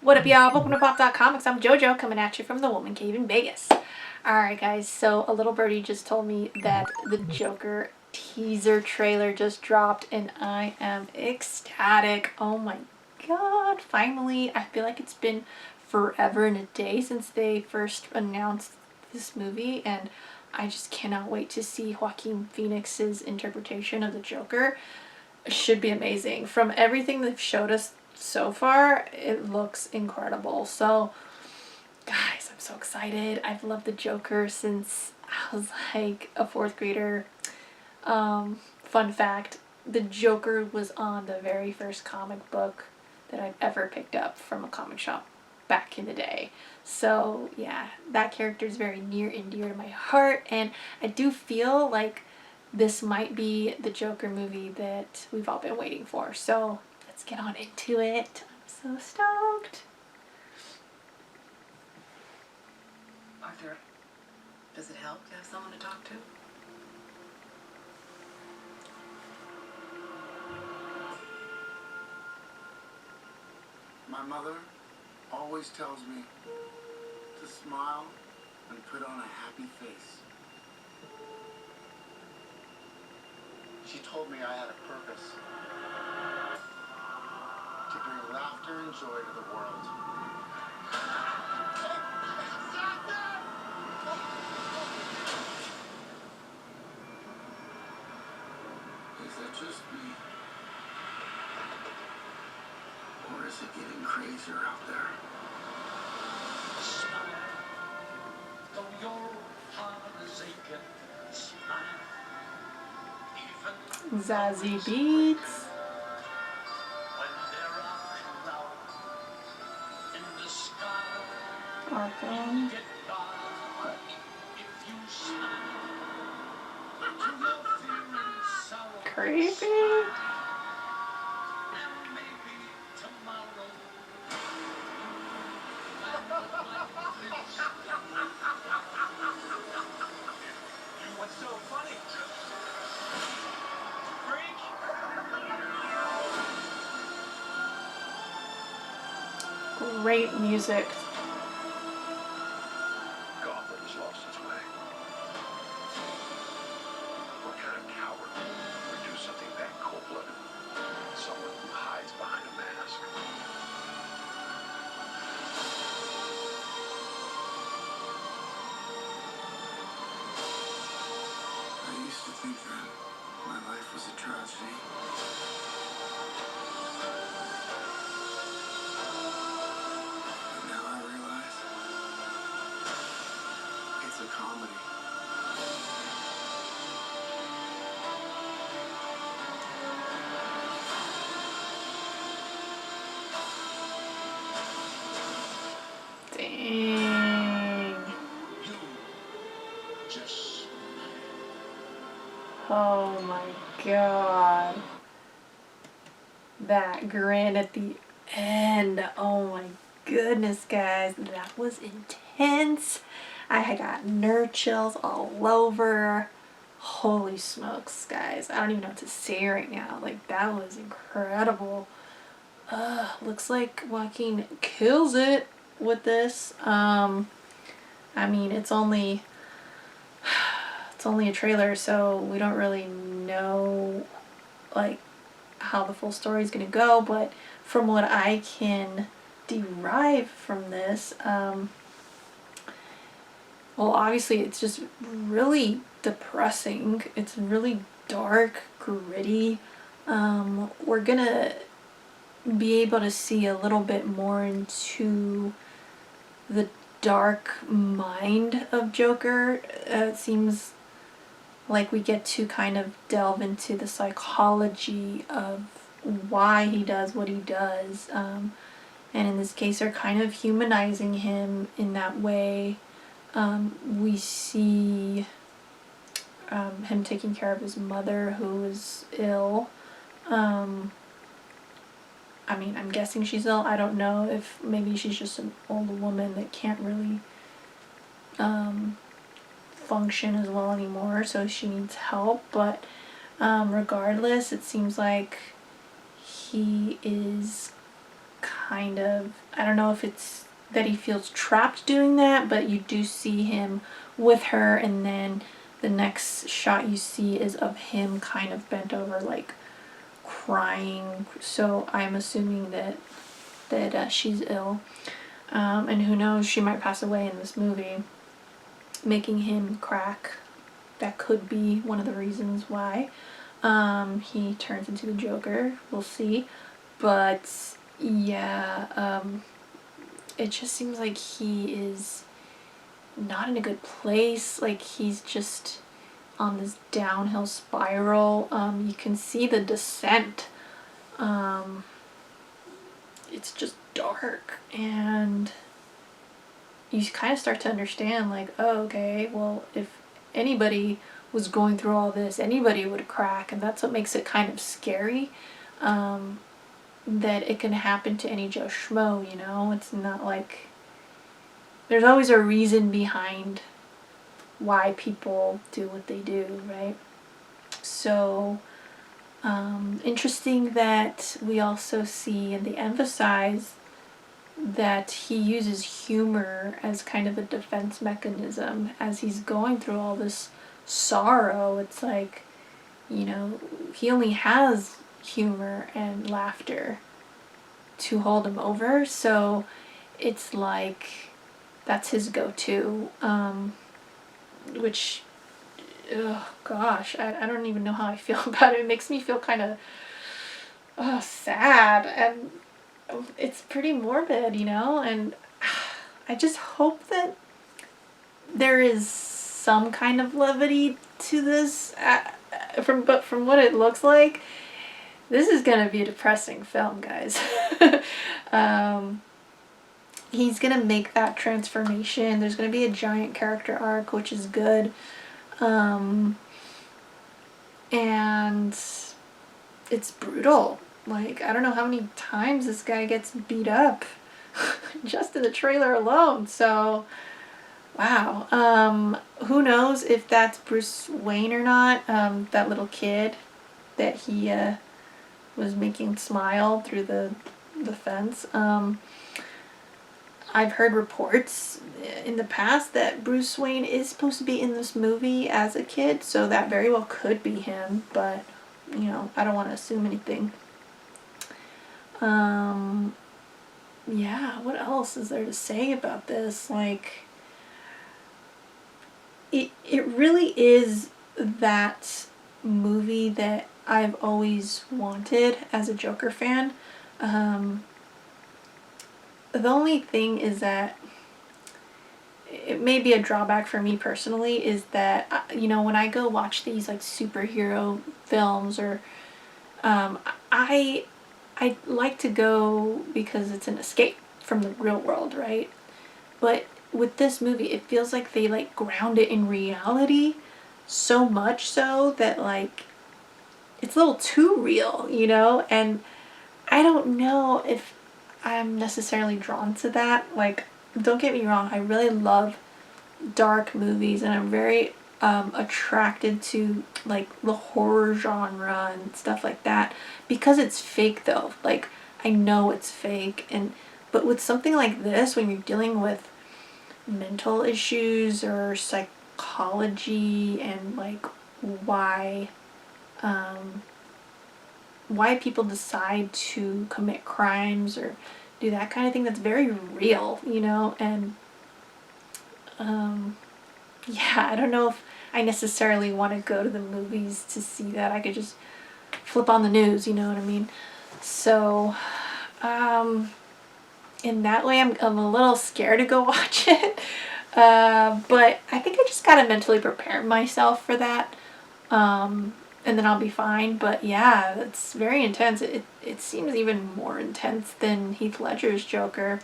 What up, y'all? Welcome to Pop.Comics. I'm JoJo coming at you from the Woman Cave in Vegas. Alright, guys, so a little birdie just told me that the Joker teaser trailer just dropped, and I am ecstatic. Oh my god, finally. I feel like it's been forever and a day since they first announced this movie, and I just cannot wait to see Joaquin Phoenix's interpretation of the Joker. It should be amazing. From everything they've showed us so far, it looks incredible. So guys, I'm so excited. I've loved the Joker since I was like a fourth grader. Fun fact, the Joker was on the very first comic book that I've ever picked up from a comic shop back in the day. So yeah, that character is very near and dear to my heart, and I do feel like this might be the Joker movie that we've all been waiting for. So let's get on into it. I'm so stoked. Arthur, does it help to have someone to talk to? My mother always tells me to smile and put on a happy face. She told me I had a purpose. To bring laughter and joy to the world. Is that just me? Or is it getting crazier out there? Smile, though your heart is aching. Smile, even Zazie Beats. when there are clouds in the sky. Arkham. Get by if you smile. To your fear and sorrow. Creepy. And maybe tomorrow. What's so funny? Freak? Great music. Gotham's lost its way. What kind of coward would do something that cold-blooded? Someone who hides behind a mask. I used to think that my life was a tragedy. But now I realize it's a comedy. Dang. You just Oh my god. That grin at the end. Oh my goodness, guys. That was intense. I had got nerve chills all over. Holy smokes, guys. I don't even know what to say right now. Like, that was incredible. Looks like Joaquin kills it with this. I mean, it's only a trailer, so we don't really know like how the full story is going to go, but from what I can derive from this, well, obviously it's just really depressing. It's really dark, gritty. We're gonna be able to see a little bit more into the dark mind of Joker. It seems like we get to kind of delve into the psychology of why he does what he does. And in this case, they're kind of humanizing him in that way. We see him taking care of his mother who is ill. I mean, I'm guessing she's ill. I don't know if maybe she's just an old woman that can't really function as well anymore, so she needs help. But regardless, it seems like he is kind of, I don't know if it's that he feels trapped doing that, but you do see him with her, and then the next shot you see is of him kind of bent over, like crying. So I'm assuming that she's ill, and who knows, she might pass away in this movie, making him crack. That could be one of the reasons why he turns into the Joker. We'll see. But yeah, it just seems like he is not in a good place. Like he's just on this downhill spiral. You can see the descent. It's just dark, and you kind of start to understand, like, oh, okay, well, if anybody was going through all this, anybody would crack, and that's what makes it kind of scary. That it can happen to any Joe Schmo, you know? It's not like... There's always a reason behind why people do what they do, right? So, interesting that we also see, and they emphasize, that he uses humor as kind of a defense mechanism as he's going through all this sorrow. It's like, you know, he only has humor and laughter to hold him over, so it's like that's his go-to, which, oh gosh, I don't even know how I feel about it. It makes me feel kind of sad, and it's pretty morbid, you know, and I just hope that there is some kind of levity to this, but from what it looks like, this is gonna be a depressing film, guys. He's gonna make that transformation. There's gonna be a giant character arc, which is good. And it's brutal. Like, I don't know how many times this guy gets beat up just in the trailer alone. So, wow. Who knows if that's Bruce Wayne or not? That little kid that he was making smile through the fence. I've heard reports in the past that Bruce Wayne is supposed to be in this movie as a kid, so that very well could be him, but, you know, I don't want to assume anything. Yeah, what else is there to say about this? Like, it really is that movie that I've always wanted as a Joker fan. The only thing is that it may be a drawback for me personally, is that, you know, when I go watch these like superhero films, or I like to go because it's an escape from the real world, right? But with this movie, it feels like they like ground it in reality, so much so that like it's a little too real, you know? And I don't know if I'm necessarily drawn to that. Like, don't get me wrong, I really love dark movies, and I'm very attracted to like the horror genre and stuff like that, because it's fake though. Like, I know it's fake, and but with something like this, when you're dealing with mental issues or psychology, and like why people decide to commit crimes or do that kind of thing, that's very real, you know? And yeah, I don't know if I necessarily want to go to the movies to see that. I could just flip on the news, you know what I mean? So in that way, I'm a little scared to go watch it, but I think I just gotta mentally prepare myself for that, and then I'll be fine. But yeah, it's very intense. It seems even more intense than Heath Ledger's Joker,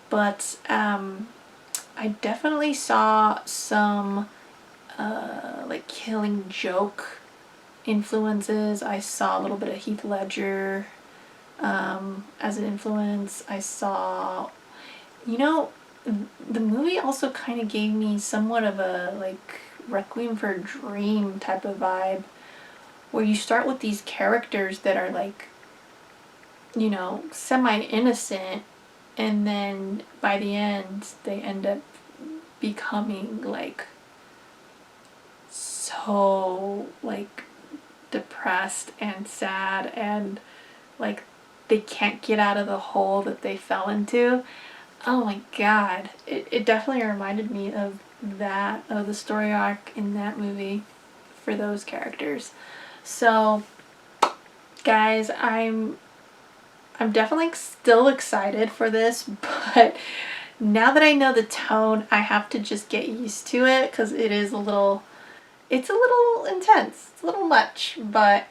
but I definitely saw some like Killing Joke influences. I saw a little bit of Heath Ledger as an influence. I saw, you know, the movie also kind of gave me somewhat of a like Requiem for a Dream type of vibe, where you start with these characters that are like you know, semi-innocent, and then by the end they end up becoming like so like depressed and sad, and like they can't get out of the hole that they fell into. Oh my god. It definitely reminded me of that, of the story arc in that movie for those characters. So guys, I'm definitely still excited for this, but now that I know the tone, I have to just get used to it because it's a little intense. It's a little much, but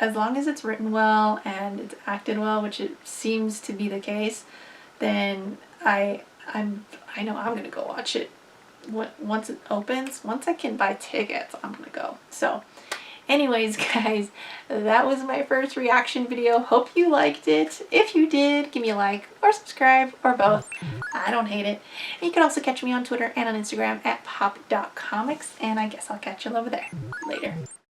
as long as it's written well and it's acted well, which it seems to be the case, then I know I'm gonna go watch it once it opens. Once I can buy tickets, I'm gonna go. So anyways, guys, that was my first reaction video. Hope you liked it. If you did, give me a like or subscribe or both. I don't hate it. And you can also catch me on Twitter and on Instagram at pop.comics, and I guess I'll catch you over there. Later.